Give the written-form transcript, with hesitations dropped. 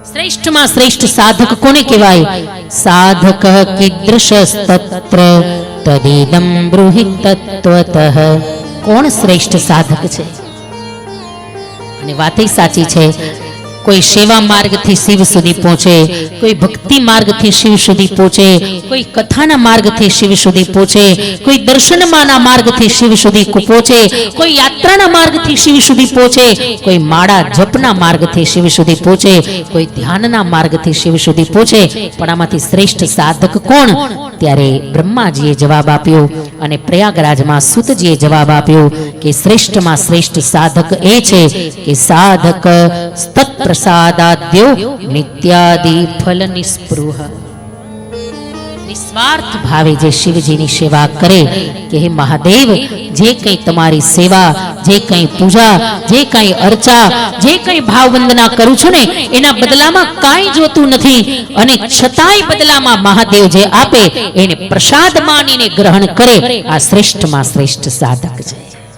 श्रेष्ठ में श्रेष्ठ साधक कोने कहेवाय? साधक कीदृशस्तत्र तदिदं ब्रूहि तत्त्वतः। कोण श्रेष्ठ साधक छे? અને વાત સાચી છે। कोई सेवा मार्ग थी शिव सुधी पहुंचे, कोई भक्ति मार्ग थी शिव सुधी पहुंचे, कोई कथाना मार्ग थी शिव सुधी पहुंचे, कोई दर्शन माना मार्ग थी शिव सुधी पहुंचे, कोई यात्राना मार्ग थी शिव सुधी पहुंचे, कोई माड़ा जपना मार्ग थी शिव सुधी पहुंचे, कोई ध्यानना मार्ग थी शिव सुधी पहुंचे। पण आमांथी श्रेष्ठ साधक कोण? त्यारे ब्रह्माजीए जवाब आप्यो अने प्रयागराजमां सूतजीए जवाब आप्यो के श्रेष्ठमां श्रेष्ठ साधक ए छे के साधक तत्प्रसादाद्यो नित्यादि फल निस्पृह। निस्वार्थ भावे जे शिवजीनी सेवा करे के हे महादेव जे कई तमारी सेवा, जे कई पूजा, जे कई अर्चा, जे कई भाव वंदना करू छुं ने एना बदलामां काई जोतुं नथी अने छतांय बदलामां महादेव जे आपे एने प्रसाद मानीने ग्रहण करे। आ श्रेष्ठमां श्रेष्ठ साधक छे।